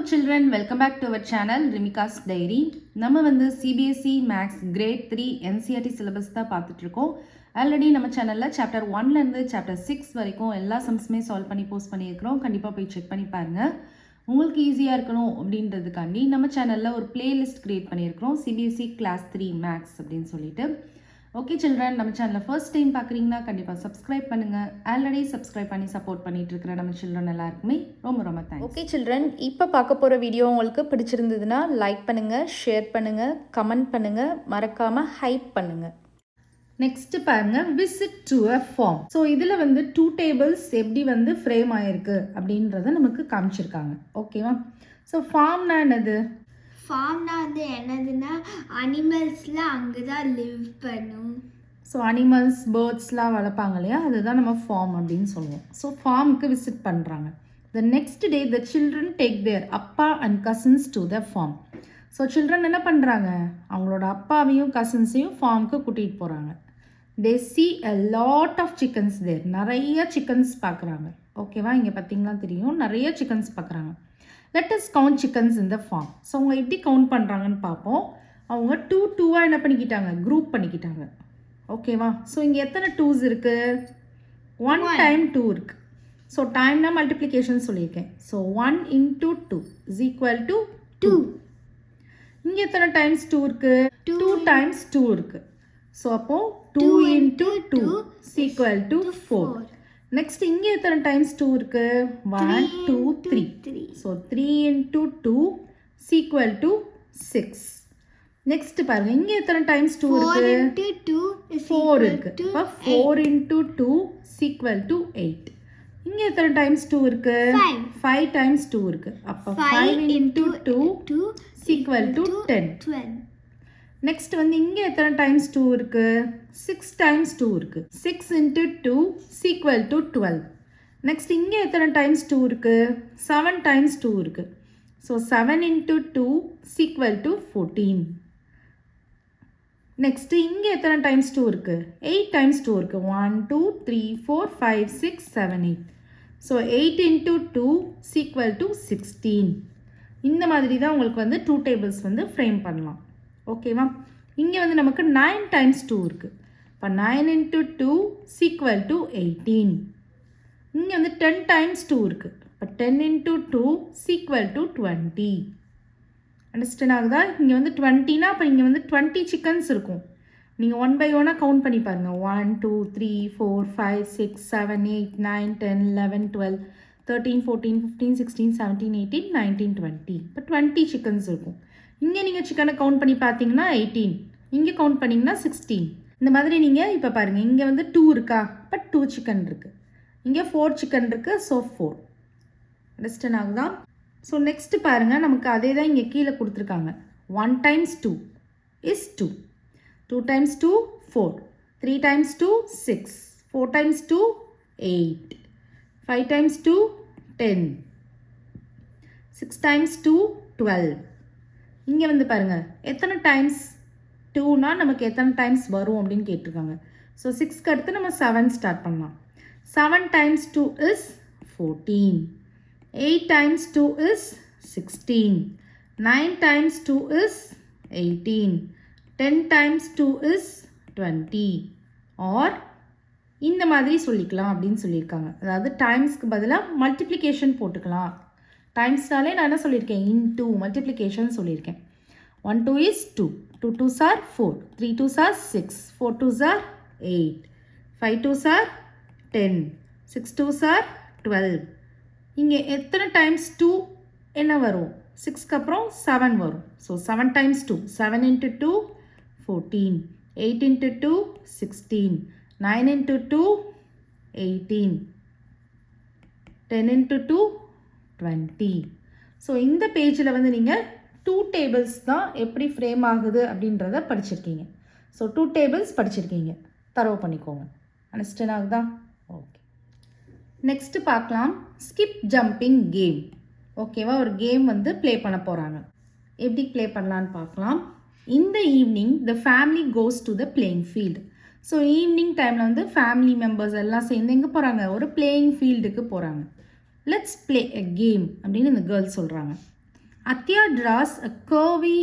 children, welcome back to our channel Rimika's Diary. நம்ம வந்து CBSE Max Grade 3 NCERT syllabus தான் பார்த்துட்டு இருக்கோம். ஆல்ரெடி நம்ம சேனல்ல சாப்டர் 1ல இருந்து சாப்டர் 6 வரைக்கும் எல்லா சம்ஸுமே சால்வ் பண்ணி போஸ்ட் பண்ணியிருக்கிறோம். கண்டிப்பாக போய் செக் பண்ணி பாருங்க. உங்களுக்கு ஈஸியாக இருக்கணும் அப்படின்றதுக்காண்டி நம்ம சேனலில் ஒரு பிளேலிஸ்ட் கிரியேட் பண்ணியிருக்கிறோம், CBSE Class 3 Max அப்படின்னு சொல்லிட்டு. ஓகே சில்ட்ரன், நம்ம சேனலில் ஃபர்ஸ்ட் டைம் பார்க்குறீங்கன்னா கண்டிப்பாக சப்ஸ்கிரைப் பண்ணுங்கள். ஆல்ரெடி சப்ஸ்கிரைப் பண்ணி சப்போர்ட் பண்ணிட்டு இருக்கிற நம்ம சில்ட்ரன் எல்லாருக்குமே ரொம்ப ரொம்ப தேங்க்ஸ். ஓகே சில்ட்ரன், இப்போ பார்க்க போகிற வீடியோ உங்களுக்கு பிடிச்சிருந்ததுன்னா லைக் பண்ணுங்கள், ஷேர் பண்ணுங்கள், கமெண்ட் பண்ணுங்கள், மறக்காமல் ஹைப் பண்ணுங்கள். நெக்ஸ்ட் பாருங்க, visit to a farm. So இதில் வந்து 2 டேபிள்ஸ் எப்படி வந்து ஃப்ரேம் ஆயிருக்கு அப்படின்றத நமக்கு காமிச்சிருக்காங்க. ஓகேவா? ஸோ ஃபார்ம்னா என்னது? ஃபார்ம்னா வந்து என்னதுன்னா அனிமல்ஸ்லாம் அங்கே தான் லிவ் பண்ணும். ஸோ அனிமல்ஸ் பேர்ட்ஸ்லாம் வளர்ப்பாங்க இல்லையா, அதுதான் நம்ம ஃபார்ம் அப்படின்னு சொல்லுவோம். ஸோ ஃபார்முக்கு விசிட் பண்ணுறாங்க. The next day the children take their அப்பா and cousins to the farm. So children என்ன பண்ணுறாங்க, அவங்களோட அப்பாவையும் கசின்ஸையும் ஃபார்முக்கு கூட்டிகிட்டு போகிறாங்க. They see a lot of chickens there. நிறைய சிக்கன்ஸ் பார்க்குறாங்க. ஓகேவா? இங்கே பார்த்தீங்கன்னா தெரியும், நிறைய சிக்கன்ஸ் பார்க்குறாங்க. let us count chickens in the farm. So அவங்க எப்படி கவுண்ட் பண்ணுறாங்கன்னு பார்ப்போம். அவங்க 2-2 என்ன பண்ணிக்கிட்டாங்க, குரூப் பண்ணிக்கிட்டாங்க. ஓகேவா? ஸோ இங்கே எத்தனை 2s இருக்குது? 1 டைம் 2 இருக்குது. ஸோ டைம்னா மல்டிப்ளிகேஷன் சொல்லியிருக்கேன். So 1 into 2 is equal to 2. இங்கே எத்தனை டைம்ஸ் 2 இருக்குது? 2 டைம்ஸ் 2 இருக்குது. ஸோ அப்போது 2 into 2 is equal to 4. Next இங்கே எத்தனை டைம்ஸ் 2 இருக்கு? 1 2 3. So 3 into 2 is equal to 6. Next பாருங்க, இங்கே எத்தனை டைம்ஸ் 2 இருக்கு? 4 இருக்கு. அப்போ 4 into 2 is equal to 8. இங்கே எத்தனை டைம்ஸ் 2 இருக்கு? 5 டைம்ஸ் 2 இருக்கு. அப்போ 5 into 2 is equal to 10. Next வந்து இங்கே எத்தனை டைம்ஸ் 2 இருக்கு? 6 டைம்ஸ் 2 இருக்கு. 6 into 2 is equal to 12. Next இங்கே எத்தனை டைம்ஸ் 2 இருக்கு? 7 டைம்ஸ் 2 இருக்கு. So 7 into 2 is equal to 14. Next இங்கே எத்தனை டைம்ஸ் 2 இருக்கு? 8 டைம்ஸ் 2 இருக்கு. 1 2 3 4 5 6 7 8. So 8 into 2 is equal to 16. இந்த மாதிரி தான் உங்களுக்கு வந்து 2 டேபிள்ஸ் வந்து ஃப்ரேம் பண்ணலாம். ஓகேவா? இங்கே வந்து நமக்கு 9 டைம்ஸ் 2 இருக்குது. இப்போ 9 into 2 is equal to 18. இங்கே வந்து 10 டைம்ஸ் 2 இருக்குது. இப்போ 10 into 2 is equal to 20. Understand ஆகுதா? இங்கே வந்து 20னா அப்போ இங்கே வந்து 20 சிக்கன்ஸ் இருக்கும். நீங்கள் 1 by 1 கவுண்ட் பண்ணி பாருங்கள். 1 2 3 4 5 6 7 8 9 10 11 12 13 14 15 16 17 18 19 20. இப்போ 20 சிக்கன்ஸ் இருக்கும். இங்கே நீங்கள் சிக்கனை கவுண்ட் பண்ணி பார்த்தீங்கன்னா 18, இங்கே கவுண்ட் பண்ணிங்கன்னா 16. இந்த மாதிரி நீங்கள் இப்போ பாருங்கள், இங்கே வந்து 2 இருக்கா, இப்போ 2 சிக்கன் இருக்குது. இங்கே 4 சிக்கன் இருக்குது. ஸோ 4. அண்டர்ஸ்டாண்ட் ஆகுதா? ஸோ நெக்ஸ்ட்டு பாருங்கள், நமக்கு அதே தான் இங்கே கீழே கொடுத்துருக்காங்க. 1 times 2 is 2. 2 times 2 4. 3 times 2 6. 4 times 2 8. 5 times 2 10. 6 times 2 12. இங்கே வந்து பாருங்கள், எத்தனை டைம்ஸ் 2னா நமக்கு எத்தனை டைம்ஸ் வரும் அப்படின்னு கேட்டிருக்காங்க. ஸோ 6க்கு அடுத்து நம்ம 7 ஸ்டார்ட் பண்ணலாம். 7 times 2 is 14. 8 times 2 is 16. 9 times 2 is 18. 10 times 2 is 20. or இந்த மாதிரி சொல்லிக்கலாம் அப்படின்னு சொல்லியிருக்காங்க. அதாவது டைம்ஸ்க்கு பதிலாக மல்டிப்ளிகேஷன் போட்டுக்கலாம். டைம்ஸ்னாலே நான் என்ன சொல்லியிருக்கேன், இன்டூ மல்டிப்ளிகேஷன் சொல்லியிருக்கேன். 1 2 is 2. 2 2s are 4. 3 2s are 6. 4 2s are 8. 5 2s are 10. 6 2s are 12. இங்கே எத்தனை டைம்ஸ் 2 என்ன வரும்? 6க்கு அப்புறம் 7 வரும். So 7 times 2. 7 into 2 14. 8 into 2 16. 9 into 2 18. 10 into 2 20. So இந்த பேஜில் வந்து நீங்கள் 2 டேபிள்ஸ் தான் எப்படி ஃப்ரேம் ஆகுது அப்படின்றத படிச்சிருக்கீங்க. ஸோ 2 டேபிள்ஸ் படிச்சிருக்கீங்க, தரவு பண்ணிக்கோங்க. அண்டர்ஸ்டாண்ட் ஆகுதா? ஓகே, நெக்ஸ்ட்டு பார்க்கலாம். Skip jumping game. ஓகேவா? ஒரு கேம் வந்து ப்ளே பண்ண போகிறாங்க. எப்படி ப்ளே பண்ணலான்னு பார்க்கலாம். இந்த evening the family goes to the playing field. So evening டைமில் வந்து ஃபேமிலி மெம்பர்ஸ் எல்லாம் சேர்ந்து எங்கே போகிறாங்க? ஒரு பிளேயிங் ஃபீல்டுக்கு போகிறாங்க. லெட்ஸ் ப்ளே எ கேம் அப்படின்னு இந்த கேர்ள்ஸ் சொல்கிறாங்க. Athiya draws a curvy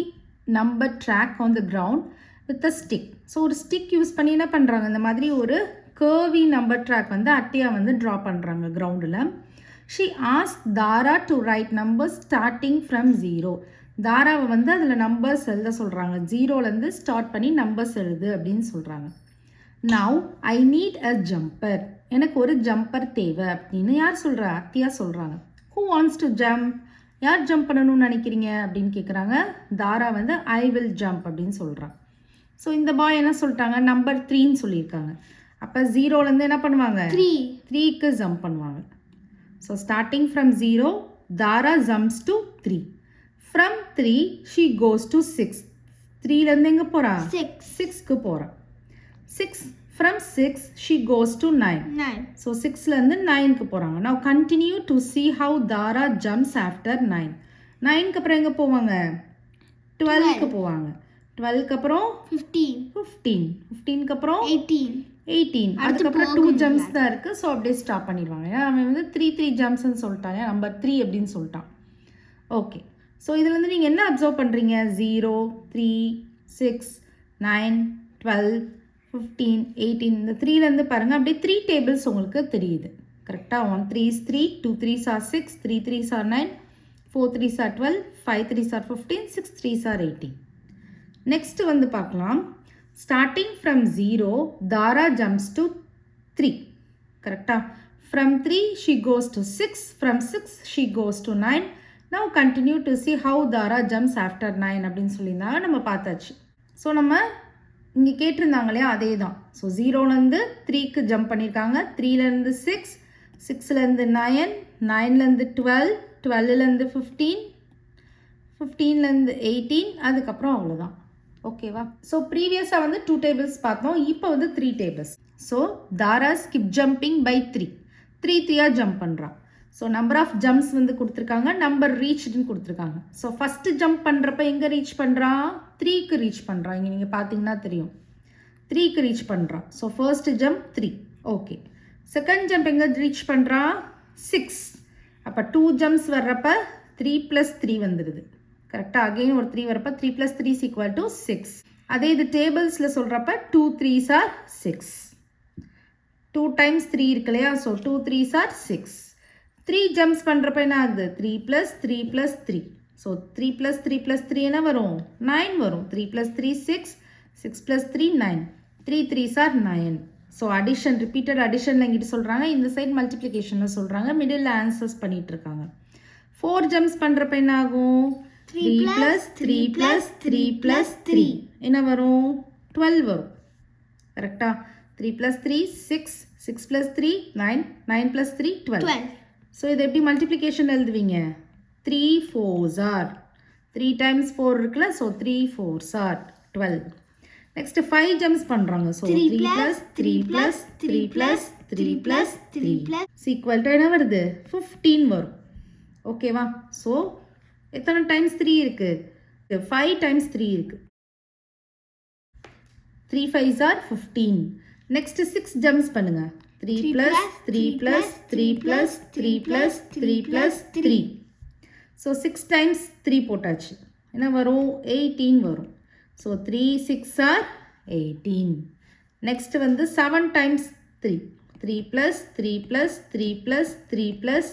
number track on the ground with a stick. So ஒரு ஸ்டிக் யூஸ் பண்ணி என்ன பண்ணுறாங்க, இந்த மாதிரி ஒரு curvy number track வந்து அத்தியா வந்து ட்ரா பண்ணுறாங்க கிரவுண்டில். She asked Dara to write numbers starting from 0. தாராவை வந்து அதில் நம்பர்ஸ் எழுத சொல்கிறாங்க, ஜீரோலேருந்து ஸ்டார்ட் பண்ணி நம்பர்ஸ் எழுது அப்படின்னு சொல்கிறாங்க. Now I need a jumper, எனக்கு ஒரு ஜம்பர் தேவை அப்படின்னு யார் சொல்கிறா, அத்தியா சொல்கிறாங்க. ஹூ வாண்ட்ஸ் டு ஜம்ப், யார் ஜம்ப் பண்ணணும்னு நினைக்கிறீங்க அப்படின்னு கேட்குறாங்க. தாரா வந்து ஐ வில் ஜம்ப் அப்படின்னு சொல்கிறான். ஸோ இந்த பாய் என்ன சொல்லிட்டாங்க, நம்பர் 3ன்னு சொல்லியிருக்காங்க. அப்போ ஜீரோலேருந்து என்ன பண்ணுவாங்க, 3க்கு ஜம்ப் பண்ணுவாங்க. So starting from 0 Tara jumps to 3. From 3 she goes to 6. 3லேருந்து எங்கே போகிறா, 6க்கு போகிறா. 6 from 6 she goes to 9. So 6லேருந்து 9க்கு போகிறாங்க. Now continue to see how Dara jumps after 9. 9க்கு அப்புறம் எங்கே போவாங்க, 12க்கு போவாங்க. 12க்கு அப்புறம் 15க்கு அப்புறம் 18. அதுக்கப்புறம் 2 ஜம்ப்ஸ் தான் இருக்குது. ஸோ அப்படியே ஸ்டாப் பண்ணிடுவாங்க. ஏன்னா அவன் வந்து 3 ஜம்ப்ஸ்ன்னு சொல்லிட்டாங்க, நம்பர் 3 அப்படின்னு சொல்லிட்டான். ஓகே, ஸோ இதுலேருந்து நீங்கள் என்ன அப்சர்வ் பண்ணுறீங்க, 0, 3, 6, 9, 12, 15, 18. இந்த 3லேருந்து பாருங்கள் அப்படியே 3 டேபிள்ஸ் உங்களுக்கு தெரியுது கரெக்டாக. 1 3s 3, 2 3s are 6, 3 3s are 9, 4 3s are 12, 5 3s are 15, 6 3s are 18. Next வந்து பார்க்கலாம். Starting from 0 Tara jumps to 3 கரெக்டாக. From 3 she goes to 6, from 6 she goes to 9. Now continue to see how Tara jumps after 9 அப்படின்னு சொல்லியிருந்தாங்க, நம்ம பார்த்தாச்சு. So நம்ம இங்கே கேட்டிருந்தாங்க இல்லையா, அதே தான். ஸோ 0லேருந்து 3க்கு ஜம்ப் பண்ணியிருக்காங்க, 3லேருந்து 6, 6லேருந்து 9, 9லேருந்து 12, 12லேருந்து 15, 15லேருந்து 18, அதுக்கப்புறம் அவ்வளோதான். ஓகேவா. ஸோ ப்ரீவியஸாக வந்து 2 டேபிள்ஸ் பார்த்தோம், இப்போ வந்து 3 tables. So Tara skip jumping by 3, 3 jump பண்ணுறான். ஸோ நம்பர் ஆஃப் ஜம்ப்ஸ் வந்து கொடுத்துருக்காங்க, நம்பர் ரீச்டுன்னு கொடுத்துருக்காங்க. ஸோ ஃபஸ்ட்டு ஜம்ப் பண்ணுறப்ப எங்கே ரீச் பண்ணுறான், 3க்கு ரீச் பண்ணுறான். இங்கே நீங்கள் பார்த்தீங்கன்னா தெரியும் 3க்கு ரீச் பண்ணுறான். So first jump 3. Okay, second jump எங்கே ரீச் பண்ணுறான், 6. அப்போ 2 ஜம்ப்ஸ் வர்றப்ப 3 + 3 வந்துடுது கரெக்டாக. அகெயின் ஒரு 3 வரப்போ 3 + 3 = 6. அதே இது டேபிள்ஸில் சொல்கிறப்ப 2 3s are 6. 2 times 3 இருக்கு இல்லையா, ஸோ 2 3s are 6. 3 ஜம்ப்ஸ் பண்ணுறப்ப என்ன ஆகுது, 3 + 3 + 3. ஸோ 3 + 3 + 3 என்ன வரும், 9 வரும். 3 + 3 6, 6 + 3 9, 3 3s are 9. So addition, repeated அடிஷனில் எங்கிட்ட சொல்கிறாங்க, இந்த சைட் மல்டிப்ளிகேஷனில் சொல்கிறாங்க, மிடில் ஆன்சர்ஸ் பண்ணிகிட்டு இருக்காங்க. 4 ஜம்ப்ஸ் பண்ணுறப்ப என்ன ஆகும், 3 + 3 + 3 + 3 என்ன வரும், 12 வரும் கரெக்டாக. 3 + 3 6, 6 + 3 9, 9 + 3 12. ஸோ இது எப்படி மல்டிப்ளிகேஷன் எழுதுவீங்க, 3 4s are 3 times 4 இருக்குல்ல, so 3 4s are 12. Next 5 jumps பண்ணுறாங்க. ஸோ 3 + 3 + 3 + 3 + 3 = என்ன வருது, 15 வரும். ஓகேவா. ஸோ எத்தனை டைம்ஸ் 3 இருக்குது, 5 times 3 இருக்குது. 3 5s are 15. நெக்ஸ்ட் 6 ஜம்ப்ஸ் பண்ணுங்கள். 3 + 3 + 3 + 3 + 3 + 3. ஸோ 6 times 3 போட்டாச்சு, என்ன வரும், 18 வரும். So 3 6 are 18. நெக்ஸ்ட் வந்து 7 times 3, 3 + 3 + 3 + 3 +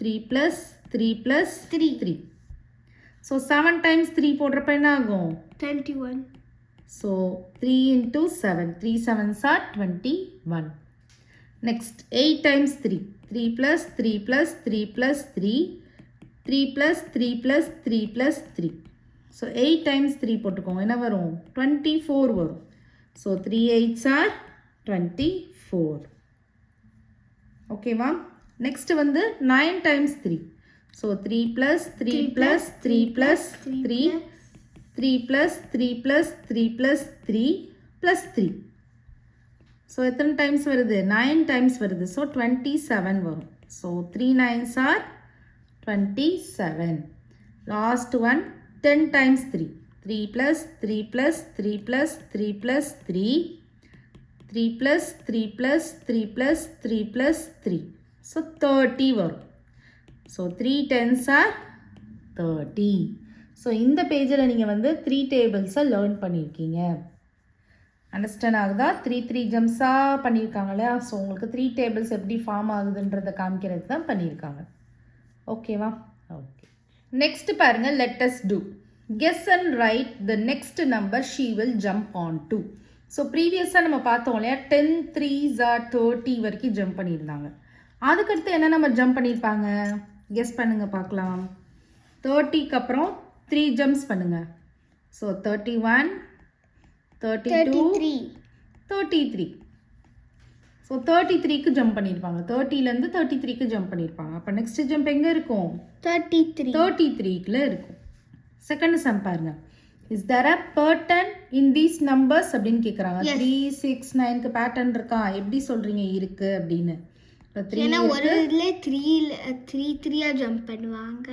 3 + 3 + 3. ஸோ 7 times 3 போடுறப்ப என்ன ஆகும், 21. So 3 × 7, 3 7s are 21. Next 8 times 3, 3 + 3 + 3 + 3, 3 + 3 + 3 + 3. So 8 times 3 போட்டுக்கோங்க, என்ன வரும், 24 வரும். So 3 8s are 24. ஓகேவா. நெக்ஸ்ட் வந்து 9 times 3. ஸோ 3 + 3 + 3 + 3, 3 + 3 + 3 + 3 + 3. ஸோ எத்தனை டைம்ஸ் வருது, 9 times வருது. ஸோ 27 வரும். So 3 9s are 27. Last one 10 times 3, 3 + 3 + 3 + 3 + 3, 3 + 3 + 3 + 3 + 3. So 30 வரும். So 3 10s are 30. ஸோ இந்த பேஜில் நீங்கள் வந்து 3 டேபிள்ஸை லேர்ன் பண்ணியிருக்கீங்க. அண்டர்ஸ்டாண்ட் ஆகுதா? 3 ஜம்ஸாக பண்ணியிருக்காங்க இல்லையா? ஸோ உங்களுக்கு 3 டேபிள்ஸ் எப்படி ஃபார்ம் ஆகுதுன்றதை காமிக்கிறது தான் பண்ணியிருக்காங்க. ஓகேவா? ஓகே. நெக்ஸ்ட் பாருங்கள், let us do. Guess and write the next number she will jump on to. So ப்ரீவியஸாக நம்ம பார்த்தோம் இல்லையா, 10 3s are 30 வரைக்கும் ஜம்ப் பண்ணியிருந்தாங்க. அதுக்கடுத்து என்ன நம்பர் ஜம்ப் பண்ணியிருப்பாங்க? கெஸ் பண்ணுங்கள் பார்க்கலாம். 30க்கு அப்புறம் 3 ஜம்ப்ஸ் பண்ணுங்கள். ஸோ 31, 32, 33. ஸோ 33க்கு ஜம்ப் பண்ணியிருப்பாங்க. 30லேருந்து 33க்கு ஜம்ப் பண்ணியிருப்பாங்க. அப்போ நெக்ஸ்ட் ஜம்ப் எங்கே இருக்கும்? 33க்குள்ள இருக்கும். செகண்ட் சம் பாருங்க. Is there a pattern in these numbers அப்படின்னு கேட்குறாங்க. 3 6 9க்கு பேட்டர்ன் இருக்கா? எப்படி சொல்கிறீங்க இருக்கு அப்படின்னு? இப்போ 3 ஒரு இதில் 3 ஜம்ப் பண்ணுவாங்க.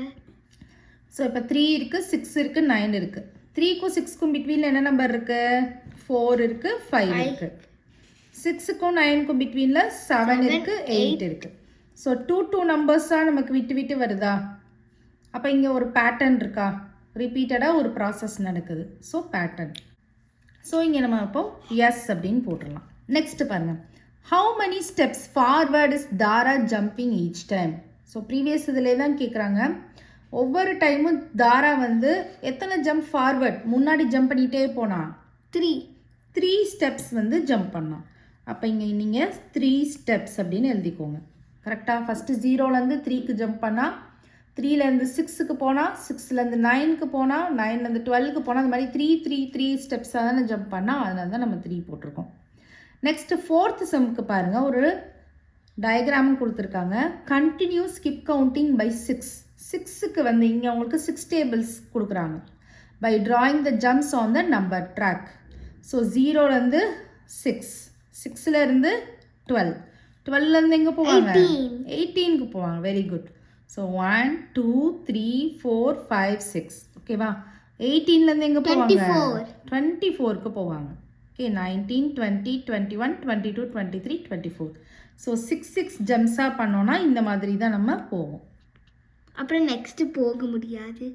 ஸோ இப்போ 3 இருக்குது, 6 இருக்குது, 9 இருக்குது. 3க்கும் 6க்கும் பிட்வீனில் என்ன நம்பர் இருக்குது? 4 இருக்குது, 5 இருக்குது. 6க்கும் 9க்கும் பிட்வீனில் 7 இருக்குது, 8 இருக்குது. ஸோ 2 நம்பர்ஸாக நமக்கு விட்டு விட்டு வருதா? அப்போ இங்கே ஒரு பேட்டர்ன் இருக்கா? ரிப்பீட்டடாக ஒரு ப்ராசஸ் நடக்குது. So pattern. ஸோ இங்கே நம்ம அப்போ எஸ் அப்படின்னு போட்டுடலாம். நெக்ஸ்ட் பாருங்கள். How many steps forward is Tara jumping each time? So previous இதிலே தான் கேட்குறாங்க. ஒவ்வொரு டைமும் தாரா வந்து எத்தனை ஜம்ப் ஃபார்வர்ட் முன்னாடி ஜம்ப் பண்ணிகிட்டே போனா? 3 ஸ்டெப்ஸ் வந்து ஜம்ப் பண்ணோம். அப்போ இங்கே நீங்கள் 3 ஸ்டெப்ஸ் அப்படின்னு எழுதிக்கோங்க. கரெக்டாக? ஃபஸ்ட்டு 0லேருந்து 3க்கு ஜம்ப் பண்ணால், 3லேருந்து 6க்கு போனால், 6லேருந்து 9க்கு போனால், 9லேருந்து 12க்கு போனால், அந்த மாதிரி 3 ஸ்டெப்ஸாக தானே ஜம்ப் பண்ணால், அதனால தான் நம்ம 3 போட்டிருக்கோம். நெக்ஸ்ட்டு 4th சம்முக்கு பாருங்கள். ஒரு டயக்ராமும் கொடுத்துருக்காங்க. கண்டினியூ ஸ்கிப் கவுண்டிங் பை 6க்கு வந்து இங்கே உங்களுக்கு 6 டேபிள்ஸ் கொடுக்குறாங்க. By drawing the jumps on the number track. So 0லேருந்து 6, 6லேருந்து 12, 12லேருந்து எங்கே போவாங்க? 18க்கு போவாங்க. Very good. ஸோ 1 2 3 4 5 6. ஓகேவா? 18லேருந்து எங்கே போவாங்க? 24க்கு போவாங்க. ஓகே. 19 20 21 22 23 24. ஸோ 6 ஜம்ப்ஸாக பண்ணோன்னா இந்த மாதிரி தான் நம்ம போவோம். அப்புறம் நெக்ஸ்ட்டு போக முடியாது.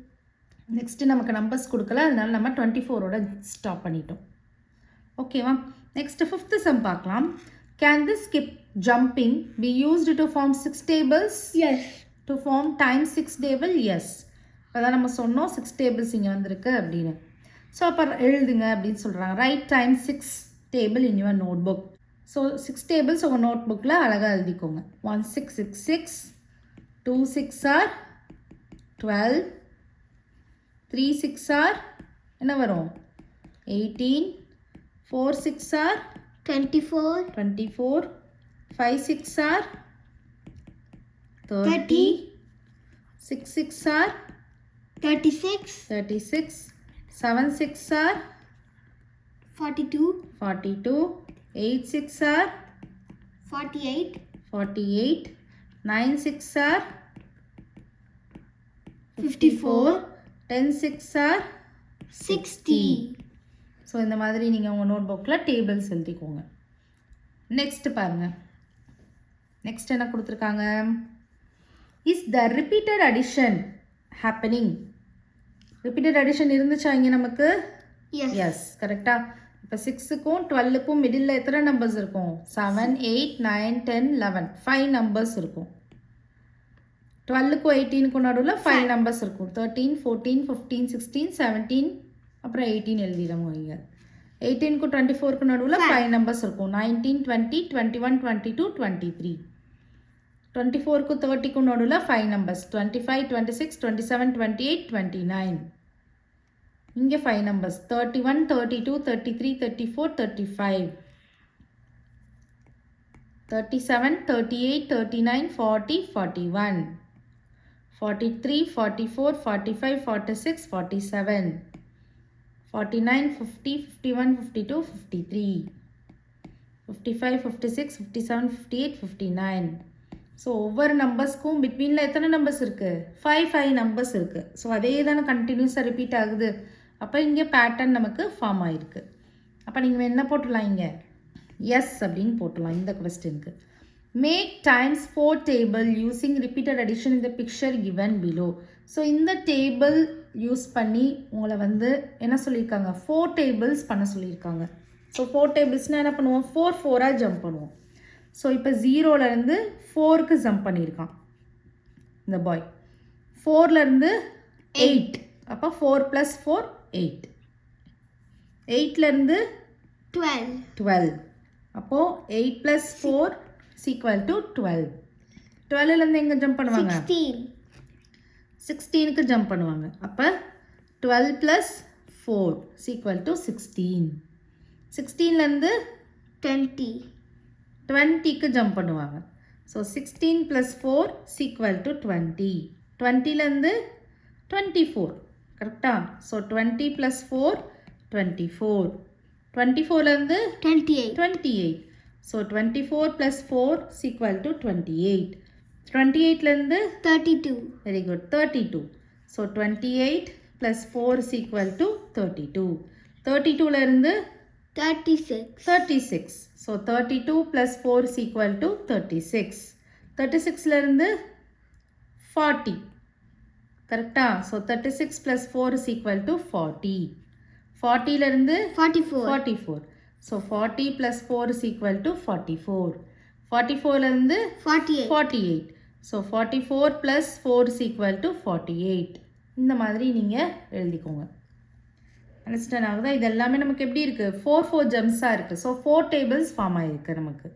நெக்ஸ்ட்டு நமக்கு நம்பர்ஸ் கொடுக்கல, அதனால நம்ம 24ஓட ஸ்டாப் பண்ணிட்டோம். ஓகேவா? நெக்ஸ்ட் 5th சம் பார்க்கலாம். Can this skip jumping be used to form 6 tables? Yes. To form time 6 table? Yes. அதான் நம்ம சொன்னோம் 6 டேபிள்ஸ் இங்கே வந்திருக்கு அப்படின்னு. ஸோ அப்போ எழுதுங்க அப்படின்னு சொல்கிறாங்க. Write time 6 table in your note book. So 6 tables உங்கள் நோட் புக்கில் அழகாக எழுதிக்கோங்க. 1 6 6 6, 2 6 are 12, 3 6 are என்ன வரும்? 18, 4 6 are 24, 5 6 are 30, 6 6 are 36, 7 6 are 42, 8 6 are 48, 9 6 are 54, 10 6 are 60. So இந்த மாதிரி நீங்கள் உங்கள் நோட் புக்கில் டேபிள்ஸ் எழுதிக்கோங்க. நெக்ஸ்ட் பாருங்கள். நெக்ஸ்ட் என்ன கொடுத்துருக்காங்க? Is the repeated addition happening? Repeated addition இருந்துச்சா இங்கே நமக்கு? எஸ். கரெக்டாக? இப்போ 6க்கும் 12க்கும் மிடில் எத்தனை நம்பர்ஸ் இருக்கும்? 7 8 9 10 11 5 நம்பர்ஸ் இருக்கும். 12க்கும் 18க்கும் நடுவில் 5 நம்பர்ஸ் இருக்கும். 13 14 15 16 17 அப்புறம் 18 எழுதிடுவோம் இங்கே. 18க்கும் 24க்கும் நடுவில் 5 நம்பர்ஸ் இருக்கும். 19 20 21 22 23. 24க்கும் 30க்கும் நடுவில் 5 நம்பர்ஸ். 25 26 27 28 29. இங்கே 5 நம்பர்ஸ். 31 32 33 34 35. 37 38 39 40 41. 43 44 45 46 47. 49 50 51 52 53. 55 56 57 58 59. ஸோ ஒவ்வொரு நம்பர்ஸ்க்கும் பிட்வீனில் எத்தனை நம்பர்ஸ் இருக்குது? 5 நம்பர்ஸ் இருக்குது. ஸோ அதே தானே கண்டினியூஸாக ரிப்பீட் ஆகுது. அப்போ இங்கே பேட்டர்ன் நமக்கு ஃபார்ம் ஆகிருக்கு. அப்போ நீங்கள் என்ன போட்டுடலாம்? இங்கே எஸ் அப்படின்னு போட்டுடலாம் இந்த கொஸ்டினுக்கு. Make times 4 table using repeated addition இந்த பிக்சர் கிவன் பிலோ. ஸோ இந்த டேபிள் யூஸ் பண்ணி உங்களை வந்து என்ன சொல்லியிருக்காங்க, 4 டேபிள்ஸ் பண்ண சொல்லியிருக்காங்க. ஸோ 4 டேபிள்ஸ்னால் என்ன பண்ணுவோம், 4 ஜம்ப் பண்ணுவோம். ஸோ இப்போ 0லேருந்து 4க்கு ஜம்ப் பண்ணியிருக்கான் இந்த பாய். 4லேருந்து 8, அப்போ 4 + 4 8. 8லேருந்து 12, அப்போது 8 + 4 = 12. 12லேருந்து எங்கே ஜம்ப் பண்ணுவாங்க, 16க்கு ஜம்ப் பண்ணுவாங்க. அப்போ 12 + 4 = 16. 16லேருந்து 20க்கு ஜம்ப் பண்ணுவாங்க. ஸோ 16 + 4 = 20. 20லேருந்து 24, கரெக்டா? So 20 + 4 24. 24லேருந்து 28. So 24 + 4 = 28. 28லேருந்து 32. Very good, 32. So 28 + 4 = 32. 32லேருந்து 36. So 32 + 4 = 36. 36லேருந்து 40, கரெக்டா? ஸோ 36 + 4 = 40. 40லேருந்து 44. ஸோ 40 + 4 = 44. 44லேருந்து 48. ஸோ 44 + 4 = 48. இந்த மாதிரி நீங்கள் எழுதிக்கோங்க. அண்டர்ஸ்டாண்ட் ஆகுதா? இது எல்லாமே நமக்கு எப்படி இருக்குது, 4 ஜம்ப்ஸாக இருக்குது. ஸோ 4 டேபிள்ஸ் ஃபார்ம் ஆகிருக்கு நமக்கு.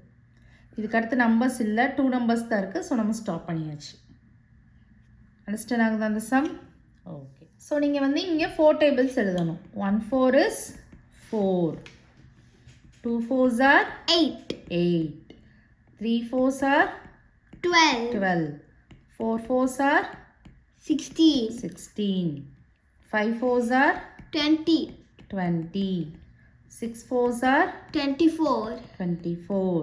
இதுக்கு அடுத்து நம்பர்ஸ் இல்லை, 2 நம்பர்ஸ் தான் இருக்குது. ஸோ நம்ம ஸ்டாப் பண்ணியாச்சு. அண்டர்ஸ்டாண்ட் ஆகுதா அந்த சம்? ஓகே. ஸோ நீங்கள் வந்து இங்கே 4 டேபிள்ஸ் எழுதணும். 1 4 is 4. 2 4s are 8. 3 4s are 12. 4 4s are 16. 5 4s are 20. 6 4s are 24.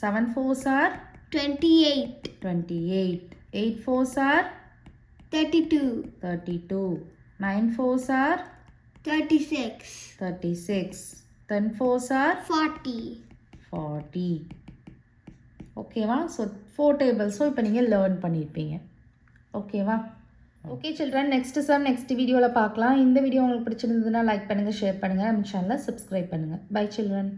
7 4s are 28. 8 4s are 32. 9 4s are 36. 10 4s are 40. ஓகேவா? ஸோ 4 டேபிள்ஸும் இப்போ நீங்கள் லேர்ன் பண்ணியிருப்பீங்க. ஓகேவா? ஓகே சில்ட்ரன், நெக்ஸ்ட் வீடியோவில் பார்க்கலாம். இந்த வீடியோ உங்களுக்கு பிடிச்சிருந்ததுன்னா லைக் பண்ணுங்கள், ஷேர் பண்ணுங்கள், நம்ம சேனலை சப்ஸ்கிரைப் பண்ணுங்கள். Bye children.